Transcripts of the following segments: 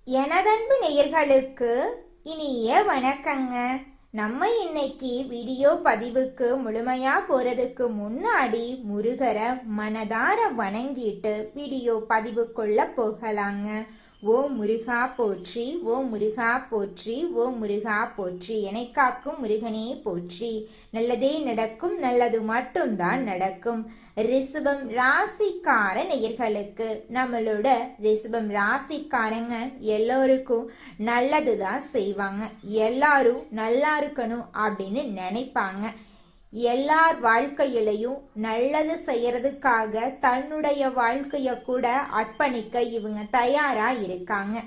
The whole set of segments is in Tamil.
எனதன்பு நேயர்களுக்கு இனிய வணக்கங்க. நம்ம இன்னைக்கு வீடியோ பதிவுக்கு முழுமையா போறதுக்கு முன்னாடி முருகரை மனதார வணங்கிட்டு வீடியோ பதிவுக்குள்ள போகலாங்க. ஓ முருகா போற்றி, ஓ முருகா போற்றி, ஓ முருகா போற்றி, என்னை காக்கும் முருகனே போற்றி. நல்லதே நடக்கும், நல்லது மட்டும்தான் நடக்கும். ரிஷபம் ராசிக்கார நேயர்களுக்கு, நம்மளோட ரிஷபம் ராசிக்காரங்க எல்லோருக்கும் நல்லதுதான் செய்வாங்க. எல்லாரும் நல்லா இருக்கணும் அப்படின்னு நினைப்பாங்க. எல்லார் வாழ்க்கையிலையும் நல்லது செய்யறதுக்காக தன்னுடைய வாழ்க்கைய கூட அர்ப்பணிக்க இவங்க தயாரா இருக்காங்க.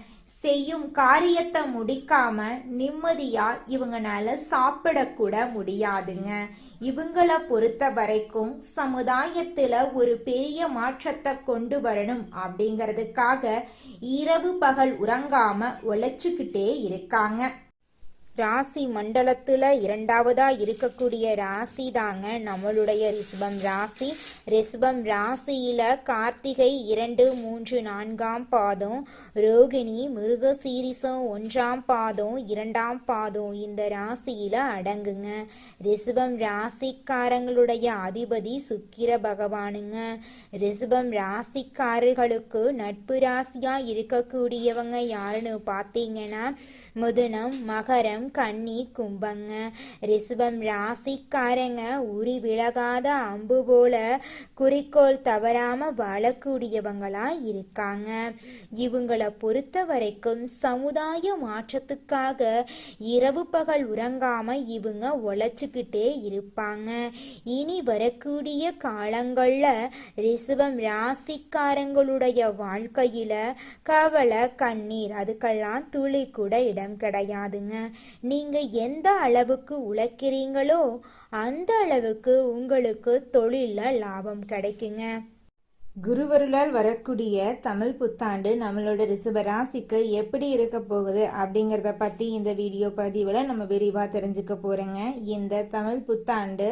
செய்யும் காரியத்தை முடிக்காம நிம்மதியா இவங்கனால சாப்பிடக்கூட முடியாதுங்க. இவங்களை பொறுத்த வரைக்கும் சமுதாயத்துல ஒரு பெரிய மாற்றத்தை கொண்டு வரணும் அப்படிங்கிறதுக்காக இரவு பகல் உறங்காம உழைச்சுக்கிட்டே இருக்காங்க. ராசி மண்டலத்துல இரண்டாவதா இருக்கக்கூடிய ராசி தாங்க நம்மளுடைய ரிஷபம் ராசி. ரிஷபம் ராசியில கார்த்திகை 2, 3, 4ஆம் பாதம், ரோகிணி மிருகசீரிசம் 1ஆம் பாதம் 2ஆம் பாதம் இந்த ராசியில அடங்குங்க. ரிஷபம் ராசிக்காரங்களுடைய அதிபதி சுக்கிர பகவானுங்க. ரிஷபம் ராசிக்காரர்களுக்கு நட்பு ராசியா இருக்கக்கூடியவங்க யாருன்னு பார்த்தீங்கன்னா மிதுனம், மகரம், கன்னி, கும்பங்க. ரிஷபம் ராசிக்காரங்க உரி விலகாத அம்பு போல குறிக்கோள் தவறாம வாழக்கூடியவங்களா இருக்காங்க. இவங்களை பொறுத்த வரைக்கும் சமுதாய மாற்றத்துக்காக இரவு பகல் உறங்காம இவங்க உழைச்சுக்கிட்டே இருப்பாங்க. இனி வரக்கூடிய காலங்கள்ல ரிஷபம் ராசிக்காரங்களுடைய வாழ்க்கையில கவலை, கண்ணீர் அதுக்கெல்லாம் துளி கூட இடம் கிடையாதுங்க. நீங்க எந்த அளவுக்கு உழைக்கிறீங்களோ அந்த அளவுக்கு உங்களுக்கு தொழில லாபம் கிடைக்குங்க. குருவருளால் வரக்கூடிய தமிழ் புத்தாண்டு நம்மளோட ரிஷப ராசிக்கு எப்படி இருக்க போகுது அப்படிங்கிறத பற்றி இந்த வீடியோ பதிவில் நம்ம விரிவாக தெரிஞ்சுக்க போகிறோங்க. இந்த தமிழ் புத்தாண்டு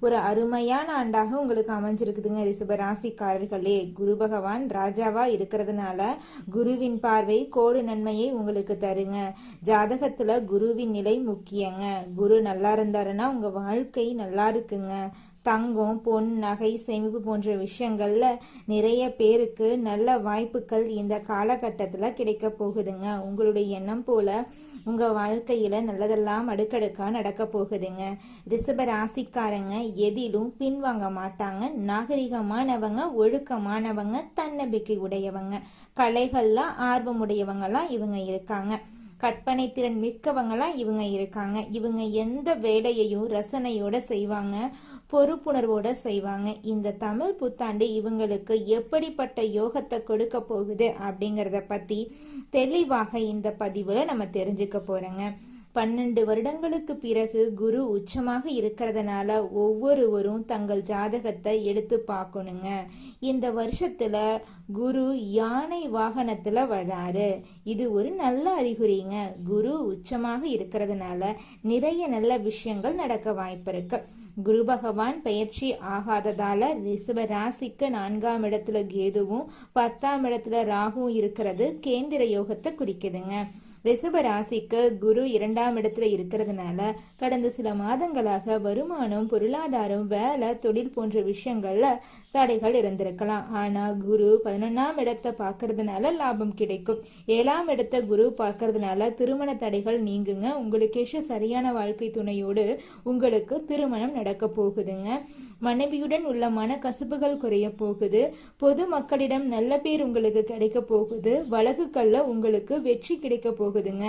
ஒரு அருமையான ஆண்டாக உங்களுக்கு அமைஞ்சிருக்குதுங்க ரிஷப ராசிக்காரர்களே. குரு பகவான் ராஜாவாக இருக்கிறதுனால குருவின் பார்வை கோடு நன்மையை உங்களுக்கு தருங்க. ஜாதகத்தில் குருவின் நிலை முக்கியங்க. குரு நல்லா இருந்தாருன்னா உங்கள் வாழ்க்கை நல்லா இருக்குங்க. தங்கம், பொன், நகை, சேமிப்பு போன்ற விஷயங்கள்ல நிறைய பேருக்கு நல்ல வாய்ப்புகள் இந்த காலகட்டத்தில் கிடைக்க போகுதுங்க. உங்களுடைய எண்ணம் போல உங்க வாழ்க்கையில நல்லதெல்லாம் அடுக்கடுக்கா நடக்க போகுதுங்க. ரிஷப ராசிக்காரங்க எதிலும் பின்வாங்க மாட்டாங்க. நாகரிகமானவங்க, ஒழுக்கமானவங்க, தன்னம்பிக்கை உடையவங்க, கலைகள்ல ஆர்வமுடையவங்கலாம் இவங்க இருக்காங்க. கற்பனை திறன் மிக்கவங்களாம் இவங்க இருக்காங்க. இவங்க எந்த வேலையையும் ரசனையோட செய்வாங்க, பொறுப்புணர்வோட செய்வாங்க. இந்த தமிழ் புத்தாண்டு இவங்களுக்கு எப்படிப்பட்ட யோகத்தை கொடுக்க போகுது அப்படிங்கிறத பத்தி தெளிவாக இந்த பதிவுல நம்ம தெரிஞ்சுக்க போறோங்க. 12 வருடங்களுக்கு பிறகு குரு உச்சமாக இருக்கிறதுனால ஒவ்வொருவரும் தங்கள் ஜாதகத்தை எடுத்து பார்க்கணுங்க. இந்த வருஷத்துல குரு யானை வாகனத்துல வராரு. இது ஒரு நல்ல அறிகுறிங்க. குரு உச்சமாக இருக்கிறதுனால நிறைய நல்ல விஷயங்கள் நடக்க வாய்ப்பு இருக்கு. குரு பகவான் பயிற்சி ஆகாததால ரிஷப ராசிக்கு 4ஆம் இடத்துல கேதுவும் 10ஆம் இடத்துல ராகுவும் இருக்கிறது கேந்திர யோகத்தை குறிக்குதுங்க. ரிஷப ராசிக்கு குரு 2ஆம் இடத்துல இருக்கிறதுனால கடந்த சில மாதங்களாக வருமானம், பொருளாதாரம், வேலை, தொழில் போன்ற விஷயங்கள்ல தடைகள் இருந்திருக்கலாம். ஆனா குரு 11ஆம் இடத்தை பார்க்கறதுனால லாபம் கிடைக்கும். 7ஆம் இடத்தை குரு பார்க்கறதுனால திருமண தடைகள் நீங்குங்க. உங்களுக்கு சரியான வாழ்க்கை துணையோடு உங்களுக்கு திருமணம் நடக்க போகுதுங்க. மனைவியுடன் உள்ள மன கசப்புகள் குறைய போகுது. பொது மக்களிடம் நல்ல பேர் உங்களுக்கு கிடைக்க போகுது. வழக்குகள்ல உங்களுக்கு வெற்றி கிடைக்க போகுதுங்க.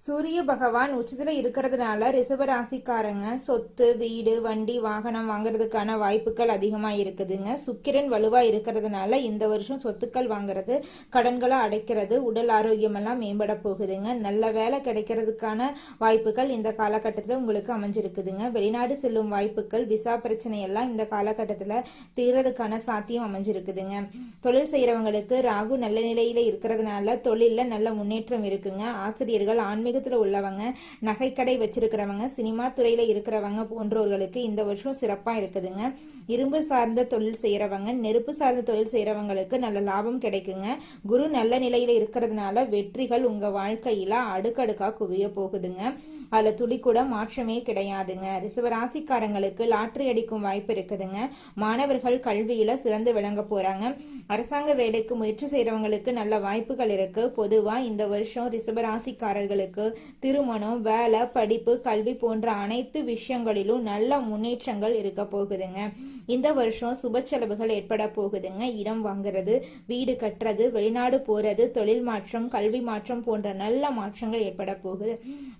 சூரிய பகவான் உச்சத்துல இருக்கிறதுனால ரிஷபராசிக்காரங்க சொத்து, வீடு, வண்டி, வாகனம் வாங்குறதுக்கான வாய்ப்புகள் அதிகமா இருக்குதுங்க. சுக்கிரன் வலுவா இருக்கிறதுனால இந்த வருஷம் சொத்துக்கள் வாங்குறது, கடன்களை அடைக்கிறது, உடல் ஆரோக்கியம் எல்லாம் மேம்பட போகுதுங்க. நல்ல வேலை கிடைக்கிறதுக்கான வாய்ப்புகள் இந்த காலகட்டத்தில் உங்களுக்கு அமைஞ்சிருக்குதுங்க. வெளிநாடு செல்லும் வாய்ப்புகள், விசா பிரச்சனை எல்லாம் இந்த காலகட்டத்தில் தீர்றதுக்கான சாத்தியம் அமைஞ்சிருக்குதுங்க. தொழில் செய்யறவங்களுக்கு ராகு நல்ல நிலையில இருக்கிறதுனால தொழில நல்ல முன்னேற்றம் இருக்குங்க. ஆசிரியர்கள், ஆன்மீக ஆன்மீகத்துல உள்ளவங்க, நகைக்கடை வச்சிருக்கிறவங்க, சினிமா துறையில இருக்கிறவங்க போன்றவர்களுக்கு இந்த வருஷம் சிறப்பா இருக்குதுங்க. இரும்பு சார்ந்த தொழில் செய்யறவங்க, நெருப்பு சார்ந்த தொழில் செய்யறவங்களுக்கு நல்ல லாபம் கிடைக்குங்க. குரு நல்ல நிலையில இருக்கிறதுனால வெற்றிகள் உங்க வாழ்க்கையில அடுக்கடுக்கா குவிய போகுதுங்க. அதுல துளி கூட மாற்றமே கிடையாதுங்க. ரிஷபராசிக்காரங்களுக்கு லாட்டரி அடிக்கும் வாய்ப்பு இருக்குதுங்க. மாணவர்கள் கல்வியில சிறந்து விளங்க போறாங்க. அரசாங்க வேலைக்கு முயற்சி செய்யறவங்களுக்கு நல்ல வாய்ப்புகள் இருக்கு. பொதுவா இந்த வருஷம் ரிஷபராசிக்காரர்களுக்கு திருமணம், வேலை, படிப்பு, கல்வி போன்ற அனைத்து விஷயங்களிலும் நல்ல முன்னேற்றங்கள் இருக்க போகுதுங்க. இந்த வருஷம் சுப செலவுகள் ஏற்பட போகுதுங்க. இடம் வாங்குறது, வீடு கட்டுறது, வெளிநாடு போறது, தொழில் மாற்றம், கல்வி மாற்றம் போன்ற நல்ல மாற்றங்கள் ஏற்பட போகுது.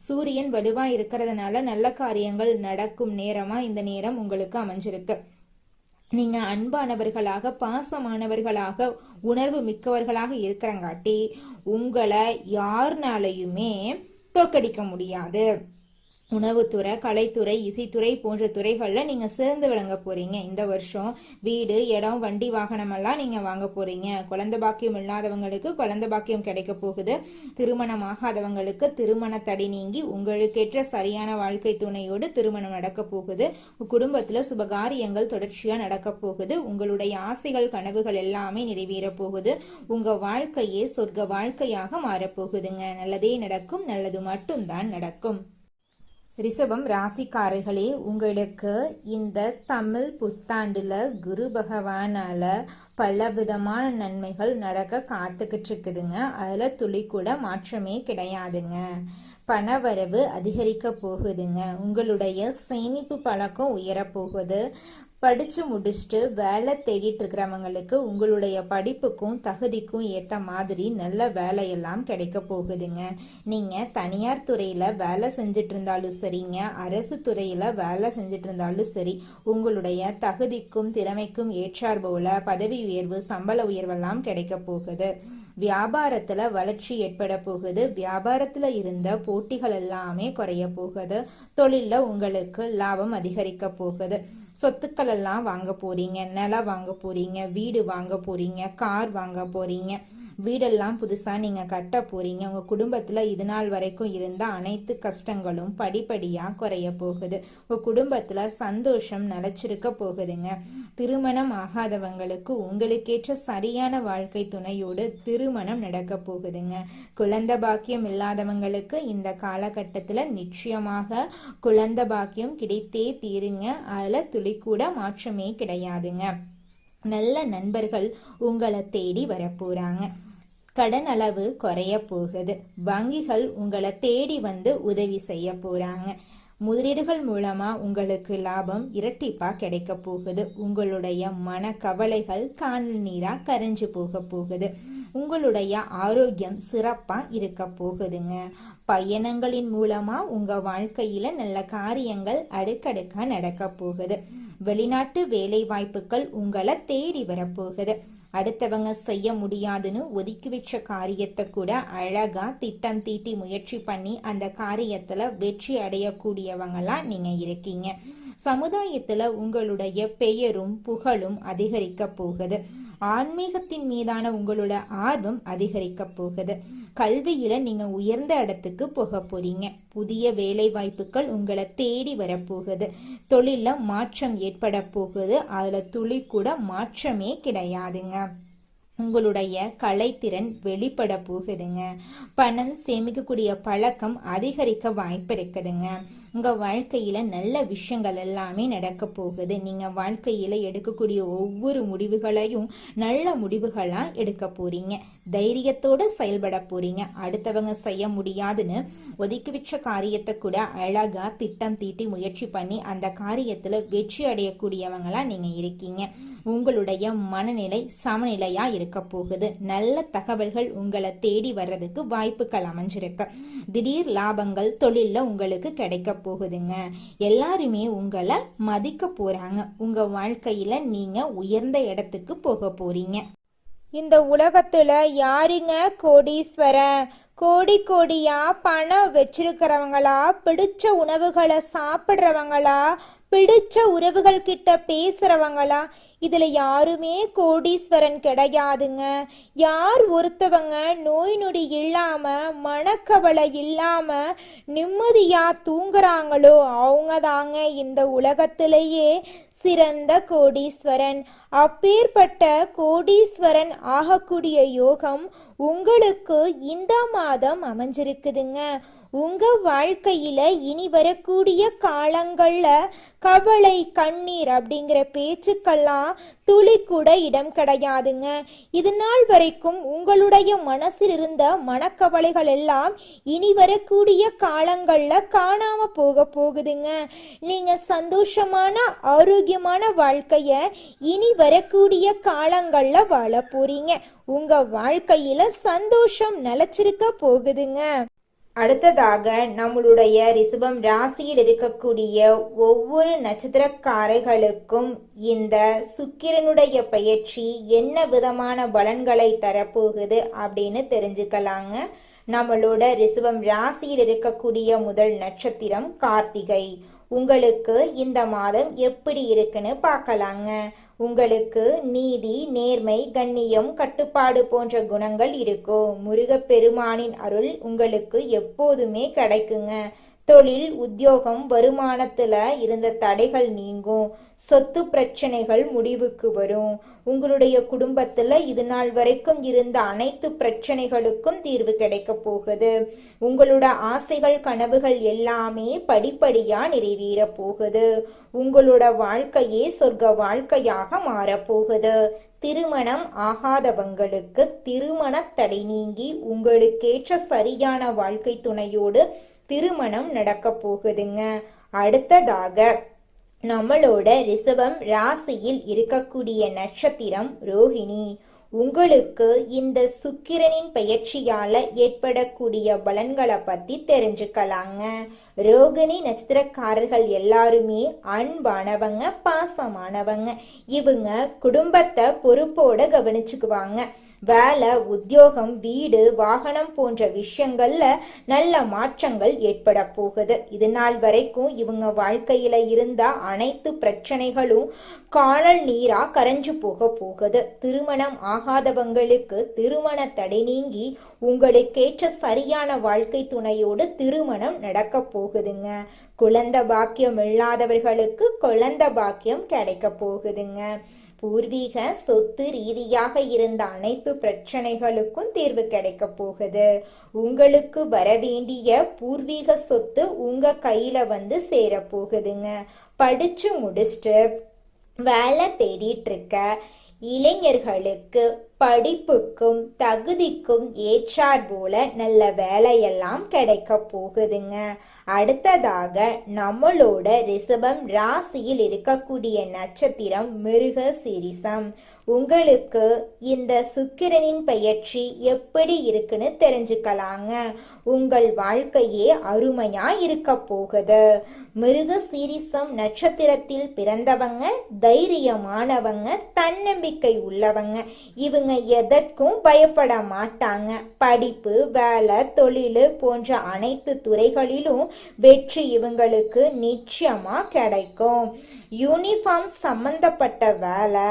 சூரியன் வலுவா இருக்கிறதுனால நல்ல காரியங்கள் நடக்கும் நேரமா இந்த நேரம் உங்களுக்கு அமைஞ்சிருக்கு. நீங்க அன்பானவர்களாக, பாசமானவர்களாக, உணர்வு மிக்கவர்களாக இருக்கிறங்காட்டி உங்களை யாருனாலையுமே தோக்கடிக்க முடியாது. உணவுத்துறை, கலைத்துறை, இசைத்துறை போன்ற துறைகள்ல நீங்க சிறந்து விளங்க போறீங்க. இந்த வருஷம் வீடு, இடம், வண்டி, வாகனம் எல்லாம் நீங்க வாங்க போறீங்க. குழந்தை பாக்கியம் இல்லாதவங்களுக்கு குழந்தை பாக்கியம் கிடைக்க போகுது. திருமணம் ஆகாதவங்களுக்கு திருமண தடை நீங்கி உங்களுக்கேற்ற சரியான வாழ்க்கை துணையோடு திருமணம் நடக்க போகுது. குடும்பத்துல சுபகாரியங்கள் தொடர்ச்சியா நடக்க போகுது. உங்களுடைய ஆசைகள், கனவுகள் எல்லாமே நிறைவேற போகுது. உங்க வாழ்க்கையே சொர்க்க வாழ்க்கையாக மாறப்போகுதுங்க. நல்லதே நடக்கும், நல்லது மட்டும்தான் நடக்கும். ரிஷபம் ராசிக்காரர்களே, உங்களுக்கு இந்த தமிழ் புத்தாண்டுல குரு பகவானால பல விதமான நன்மைகள் நடக்க காத்துக்கிட்டு இருக்குதுங்க. அதுல துளி கூட மாற்றமே கிடையாதுங்க. பணவரவு அதிகரிக்க போகுதுங்க. உங்களுடைய சேமிப்பு பழக்கம் உயரப்போகுது. படிச்சு முடிச்சுட்டு வேலை தேடிட்டு இருக்கிறவங்களுக்கு உங்களுடைய படிப்புக்கும் தகுதிக்கும் ஏத்த மாதிரி நல்ல வேலையெல்லாம் கிடைக்க போகுதுங்க. நீங்க தனியார் துறையில வேலை செஞ்சுட்டு இருந்தாலும் சரிங்க, அரசு துறையில வேலை செஞ்சுட்டு இருந்தாலும் சரி, உங்களுடைய தகுதிக்கும் திறமைக்கும் ஏற்றார் போல பதவி உயர்வு, சம்பள உயர்வெல்லாம் கிடைக்க போகுது. வியாபாரத்துல வளர்ச்சி ஏற்பட போகுது. வியாபாரத்துல இருந்த போட்டிகள் எல்லாமே குறைய போகுது. தொழில்ல உங்களுக்கு லாபம் அதிகரிக்க போகுது. சொத்துக்கள் எல்லாம் வாங்க போறீங்க, நிலம் வாங்க போறீங்க, வீடு வாங்க போறீங்க, கார் வாங்க போறீங்க. வீடெல்லாம் புதுசா நீங்க கட்ட போறீங்க. உங்க குடும்பத்துல இது நாள் வரைக்கும் இருந்த அனைத்து கஷ்டங்களும் படிப்படியா குறைய போகுது. உங்க குடும்பத்துல சந்தோஷம் நிலைச்சிருக்க போகுதுங்க. திருமணம் ஆகாதவங்களுக்கு உங்களுக்கேற்ற சரியான வாழ்க்கை துணையோடு திருமணம் நடக்க போகுதுங்க. குழந்தை பாக்கியம் இல்லாதவங்களுக்கு இந்த காலகட்டத்துல நிச்சயமாக குழந்தை பாக்கியம் கிடைத்தே தீருங்க. அதுல துளி கூட மாற்றமே கிடையாதுங்க. நல்ல நண்பர்கள் உங்களை தேடி வரப்போறாங்க. கடன் அளவு குறைய போகுது. வங்கிகள் உங்களை தேடி வந்து உதவி செய்ய போறாங்க. முதலீடுகள் மூலமா உங்களுக்கு லாபம் இரட்டிப்பா கிடைக்க போகுது. உங்களுடைய மன கவலைகள் காணல் நீரா கரைஞ்சு போக போகுது. உங்களுடைய ஆரோக்கியம் சிறப்பா இருக்க போகுதுங்க. பயணங்களின் மூலமா உங்க வாழ்க்கையில நல்ல காரியங்கள் அடுக்கடுக்கா நடக்க போகுது. வெளிநாட்டு வேலை வாய்ப்புகள் உங்களை தேடி வரப்போகுது. அடுத்தவங்க செய்ய முடியாதுன்னு ஒதுக்கி வச்ச காரியத்தை கூட அழகா திட்டம் தீட்டி முயற்சி பண்ணி அந்த காரியத்துல வெற்றி அடையக்கூடியவங்களா நீங்க இருக்கீங்க. சமுதாயத்துல உங்களுடைய பெயரும் புகழும் அதிகரிக்க போகுது. ஆன்மீகத்தின் மீதான உங்களோட ஆர்வம் அதிகரிக்க போகுது. கல்வியில நீங்க உயர்ந்த இடத்துக்கு போக போறீங்க. புதிய வேலை வாய்ப்புகள் உங்களை தேடி வரப்போகுது. தொழில மாற்றம் ஏற்பட போகுது. அதுல துளி கூட மாற்றமே கிடையாதுங்க. உங்களுடைய கலைத்திறன் வெளிப்பட போகுதுங்க. பணம் சேமிக்கக்கூடிய பழக்கம் அதிகரிக்க வாய்ப்பு இருக்குதுங்க. உங்க வாழ்க்கையில நல்ல விஷயங்கள் எல்லாமே நடக்க போகுது. நீங்க வாழ்க்கையில எடுக்கக்கூடிய ஒவ்வொரு முடிவுகளையும் நல்ல முடிவுகளா எடுக்க போறீங்க. தைரியத்தோட செயல்பட போறீங்க. அடுத்தவங்க செய்ய முடியாதுன்னு ஒதுக்கி வச்ச காரியத்தை கூட அழகா திட்டம் தீட்டி முயற்சி பண்ணி அந்த காரியத்துல வெற்றி அடையக்கூடியவங்களா நீங்க இருக்கீங்க. உங்களுடைய மனநிலை சமநிலையா இருக்க போகுது. நல்ல தகவல்கள் உங்களை தேடி வர்றதுக்கு வாய்ப்புகள் அமைஞ்சிருக்கு. திடீர் லாபங்கள் தொழில்ல உங்களுக்கு கிடைக்க போகுதுங்க. எல்லாருமே உங்களை மதிக்க போறாங்க. உங்க வாழ்க்கையில நீங்க உயர்ந்த இடத்துக்கு போக போறீங்க. இந்த உலகத்துல யாருங்க கோடீஸ்வரன்? கோடி கோடியா பணம் வச்சிருக்கிறவங்களா, பிடிச்ச உணவுகளை சாப்பிட்றவங்களா, பிடிச்ச உறவுகள் கிட்ட பேசுறவங்களா, இதுல யாருமே கோடீஸ்வரன் கிடையாதுங்க. யார் ஒருத்தவங்க நோய் நொடி இல்லாம மனக்கவலை இல்லாம நிம்மதியா தூங்குறாங்களோ அவங்க தாங்க இந்த உலகத்திலேயே சிறந்த கோடீஸ்வரன். அப்பேற்பட்ட கோடீஸ்வரன் ஆகக்கூடிய யோகம் உங்களுக்கு இந்த மாதம் அமைஞ்சிருக்குதுங்க. உங்க வாழ்க்கையில இனி வரக்கூடிய காலங்கள்ல கவலை கண்ணீர் அப்படிங்கிற பேச்சுக்கெல்லாம் துளி கூட இடம் கிடையாதுங்க. இது நாள் வரைக்கும் உங்களுடைய மனசில் இருந்த மனக்கவலைகள் எல்லாம் இனி வரக்கூடிய காலங்கள்ல காணாம போகுதுங்க. நீங்க சந்தோஷமான ஆரோக்கியமான வாழ்க்கைய இனி வரக்கூடிய காலங்கள்ல வாழ போறீங்க. உங்க வாழ்க்கையில சந்தோஷம் நிலைச்சிருக்க போகுதுங்க. அடுத்ததாக நம்மளுடைய ரிஷபம் ராசியில் இருக்கக்கூடிய ஒவ்வொரு நட்சத்திரக்காரர்களுக்கும் இந்த சுக்கிரனுடைய பயிற்சி என்ன விதமான பலன்களை தரப்போகுது அப்படின்னு தெரிஞ்சுக்கலாங்க. நம்மளோட ரிஷபம் ராசியில் இருக்கக்கூடிய முதல் நட்சத்திரம் கார்த்திகை. உங்களுக்கு இந்த மாதம் எப்படி இருக்குன்னு பார்க்கலாங்க. உங்களுக்கு நீதி, நேர்மை, கண்ணியம், கட்டுப்பாடு போன்ற குணங்கள் இருக்கும். முருகப்பெருமானின் அருள் உங்களுக்கு எப்போதுமே கிடைக்குங்க. தொழில், உத்தியோகம், வருமானத்துல இருந்த தடைகள் நீங்கும். சொத்து பிரச்சனைகள் முடிவுக்கு வரும். உங்களுடைய குடும்பத்துல இது நாள் வரைக்கும் இருந்த அனைத்து பிரச்சனைகளுக்கும் தீர்வு கிடைக்க போகுது. உங்களோட ஆசைகள், கனவுகள் எல்லாமே படிப்படியா நிறைவேற போகுது. உங்களோட வாழ்க்கையே சொர்க்க வாழ்க்கையாக மாறப்போகுது. திருமணம் ஆகாதவங்களுக்கு திருமண தடை நீங்கி உங்களுக்கேற்ற சரியான வாழ்க்கை துணையோடு திருமணம் நடக்க போகுதுங்க. அடுத்ததாக நம்மளோட ரிஷபம் ராசியில் இருக்கக்கூடிய நட்சத்திரம் ரோஹிணி. உங்களுக்கு இந்த சுக்கிரனின் பயிற்சியால ஏற்படக்கூடிய பலன்களை பத்தி தெரிஞ்சுக்கலாங்க. ரோகிணி நட்சத்திரக்காரர்கள் எல்லாருமே அன்பானவங்க, பாசமானவங்க. இவங்க குடும்பத்தை பொறுப்போட கவனிச்சுக்குவாங்க. வேலை, உத்தியோகம், வீடு, வாகனம் போன்ற விஷயங்கள்ல நல்ல மாற்றங்கள் ஏற்பட போகுது. இது நாள் வரைக்கும் இவங்க வாழ்க்கையில இருந்த அனைத்து பிரச்சனைகளும் காணல் நீரா கரைஞ்சு போகுது. திருமணம் ஆகாதவங்களுக்கு திருமண தடை நீங்கி உங்களுக்கேற்ற சரியான வாழ்க்கை துணையோடு திருமணம் நடக்க போகுதுங்க. குழந்தை பாக்கியம் இல்லாதவர்களுக்கு குழந்தை பாக்கியம் கிடைக்க போகுதுங்க. பூர்வீக சொத்து ரீதியாக இருந்த அனைத்து பிரச்சனைகளுக்கும் தீர்வு கிடைக்க போகுது. உங்களுக்கு வரவேண்டிய பூர்வீக சொத்து உங்க கையில வந்து சேர போகுதுங்க. படிச்சு முடிச்சுட்டு வேலை தேடிட்டு இருக்க இளைஞர்களுக்கு படிப்புக்கும் தகுதிக்கும் ஏற்றார் போல நல்ல வேலையெல்லாம் கிடைக்க போகுதுங்க. அடுத்ததாக நம்மளோட ரிஷபம் ராசியில் இருக்கக்கூடிய நட்சத்திரம் மிருகசீரிஷம். உங்களுக்கு இந்த சுக்கிரனின் பயிற்சி எப்படி இருக்குன்னு தெரிஞ்சுக்கலாங்க. உங்கள் வாழ்க்கையே அருமையா இருக்க போகுது. மிருகசீரிஷம் நட்சத்திரத்தில் பிறந்தவங்க தைரியமானவங்க, தன்னம்பிக்கை உள்ளவங்க. இவங்க எதற்கும் பயப்பட மாட்டாங்க. படிப்பு, வேலை, தொழில் போன்ற அனைத்து துறைகளிலும் வெற்றி இவங்களுக்கு நிச்சயமா கிடைக்கும். யூனிஃபார்ம் சம்பந்தப்பட்ட வேலை,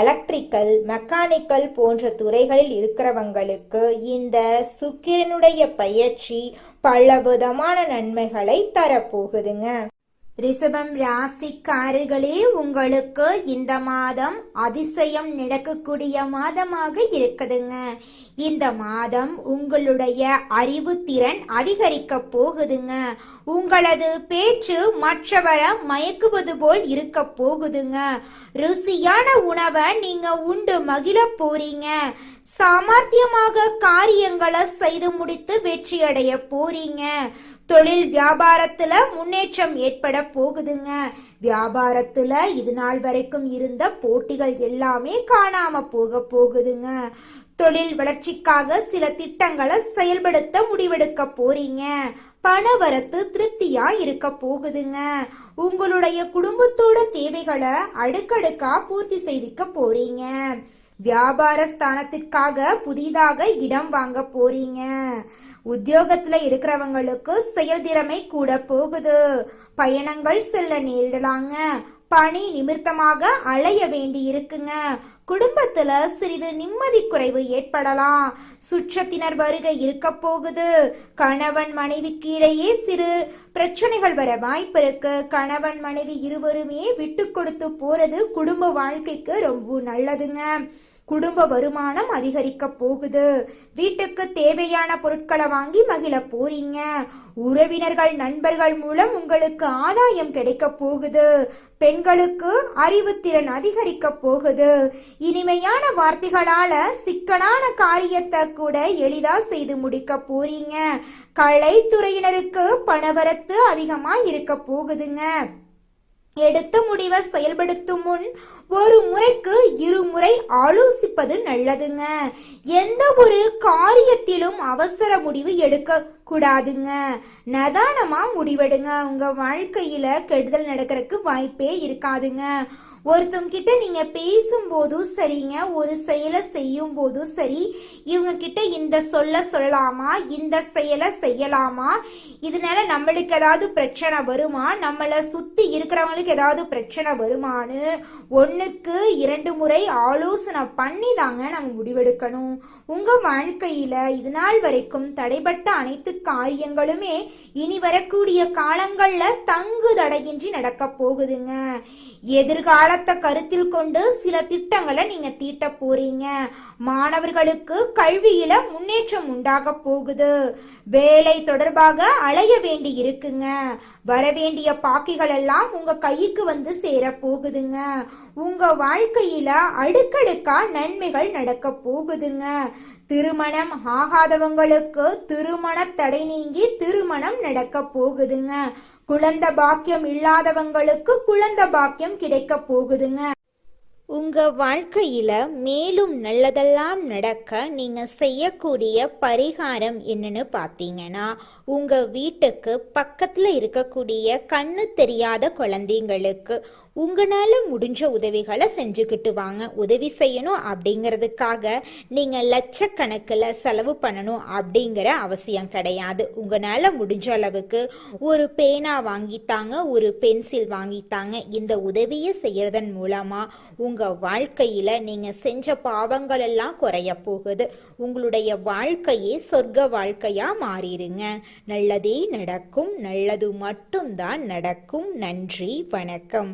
எலக்ட்ரிக்கல், மெக்கானிக்கல் போன்ற துறைகளில் இருக்கிறவங்களுக்கு இந்த சுக்கிரனுடைய பயிற்சி பல விதமான நன்மைகளை தரப்போகுதுங்க. ரிஷபம் ராசிக்காரர்களே, உங்களுக்கு இந்த மாதம் அதிசயம் நடக்கக்கூடிய மாதமாக இருக்குதுங்க. இந்த மாதம் உங்களுடைய அறிவு திறன் அதிகரிக்க போகுதுங்க. உங்களது பேச்சு மற்றவரை மயக்குவது போல் இருக்க போகுதுங்க. ருசியான உணவை நீங்க உண்டு மகிழ போறீங்க. சாமர்த்தியமாக காரியங்களை செய்து முடித்து வெற்றி அடைய போறீங்க. தொழில் வியாபாரத்துல முன்னேற்றம் ஏற்பட போகுதுங்க. வியாபாரத்துல இது நாள் வரைக்கும் இருந்த போட்டிகள் எல்லாமே காணாம போகுதுங்க. தொழில் வளர்ச்சிக்காக சில திட்டங்களை செயல்படுத்த முடிவெடுக்க போறீங்க. பணவரத்து திருப்தியா இருக்க போகுதுங்க. உங்களுடைய குடும்பத்தோட தேவைகளை அடுக்கடுக்கா பூர்த்தி செய்திக்க போறீங்க. வியாபார ஸ்தானத்திற்காக புதிதாக இடம் வாங்க போறீங்க. உத்தியோகத்துல இருக்கிறவங்களுக்கு செயல்திறமை கூட போகுது. பயணங்கள் செல்ல நேரிடலாங்க. பணி நிமித்தமாக அலைய வேண்டி இருக்குங்க. குடும்பத்துல சிறிது நிம்மதி குறைவு ஏற்படலாம். சுற்றத்தினர் வருகை இருக்க போகுது. கணவன் மனைவிக்கு இடையே சிறு பிரச்சனைகள் வர வாய்ப்பு இருக்கு. கணவன் மனைவி இருவருமே விட்டு கொடுத்து போறது குடும்ப வாழ்க்கைக்கு ரொம்ப நல்லதுங்க. குடும்ப வருமானம் அதிகரிக்க போகுது. வீட்டுக்கு தேவையான பொருட்களை வாங்கி மகிழ போறீங்க. உறவினர்கள் நண்பர்கள் மூலம் உங்களுக்கு ஆதாயம் கிடைக்க போகுது. பெண்களுக்கு அறிவுத்திறன் அதிகரிக்க போகுது. இனிமையான வார்த்தைகளால சிக்கலான காரியத்தை கூட எளிதா செய்து முடிக்க போறீங்க. கலைத்துறையினருக்கு பணவரத்து அதிகமா இருக்க போகுதுங்க. எடுத்த முடிவை செயல்படுத்தும் முன் ஒரு முறைக்கு இருமுறை ஆலோசிப்பது நல்லதுங்க. எந்த ஒரு காரியத்திலும் அவசர முடிவு எடுக்க கூடாதுங்க. நிதானமா முடிவெடுங்க. உங்க வாழ்க்கையில கெடுதல் நடக்கிறதுக்கு வாய்ப்பே இருக்காதுங்க. ஒருத்தவங்க கிட்ட நீங்க பேசும்போதும் சரிங்க, ஒரு செயலை செய்யும் போதும் சரி, இவங்க கிட்ட இந்த சொல்லலாமா, இந்த செயலை செய்யலாமா, இதனால நம்மளுக்கு ஏதாவது பிரச்சனை வருமா, நம்மளை சுத்தி இருக்கிறவங்களுக்கு ஏதாவது பிரச்சனை வருமானு 1க்கு 2 முறை ஆலோசனை பண்ணி தாங்க நம்ம முடிவெடுக்கணும். உங்க வாழ்க்கையில இது நாள் வரைக்கும் தடைபட்ட அனைத்து காரியங்களுமே இனி வரக்கூடிய காலங்கள்ல தங்கு தடையின்றி நடக்க போகுதுங்க. எதிர்காலத்தை கருத்தில் கொண்டு சில திட்டங்களை நீங்க தீட்ட போறீங்க. மாணவர்களுக்கு கல்வியில முன்னேற்றம் உண்டாக போகுது. வேலை தொடர்பாக அலைய வேண்டி இருக்குங்க. வரவேண்டிய பாக்கிகள் எல்லாம் உங்க கைக்கு வந்து சேர போகுதுங்க. உங்க வாழ்க்கையில அடுக்கடுக்கா நன்மைகள் நடக்க போகுதுங்க. திருமணம் ஆகாதவங்களுக்கு திருமண தடை நீங்கி திருமணம் நடக்க போகுதுங்க. குழந்தை பாக்கியம் இல்லாதவங்களுக்கு குழந்தை பாக்கியம் கிடைக்க போகுதுங்க. உங்க வாழ்க்கையில மேலும் நல்லதெல்லாம் நடக்க நீங்க செய்யக்கூடிய பரிகாரம் என்னன்னு பார்த்தீங்கன்னா, உங்க வீட்டுக்கு பக்கத்துல இருக்கக்கூடிய கண்ணு தெரியாத குழந்தைங்களுக்கு உங்களால முடிஞ்ச உதவிகளை செஞ்சுக்கிட்டு வாங்க. உதவி செய்யணும் அப்படிங்கிறதுக்காக நீங்க லட்சக்கணக்கில் செலவு பண்ணணும் அப்படிங்கிற அவசியம் கிடையாது. உங்களால முடிஞ்ச அளவுக்கு ஒரு பேனா வாங்கித்தாங்க, ஒரு பென்சில் வாங்கித்தாங்க. இந்த உதவியை செய்யறதன் மூலமா உங்க வாழ்க்கையில நீங்க செஞ்ச பாவங்கள் எல்லாம் குறைய போகுது. உங்களுடைய வாழ்க்கையே சொர்க்க வாழ்க்கையா மாறிடுங்க. நல்லதே நடக்கும். நல்லது மட்டும்தான் நடக்கும். நன்றி, வணக்கம்.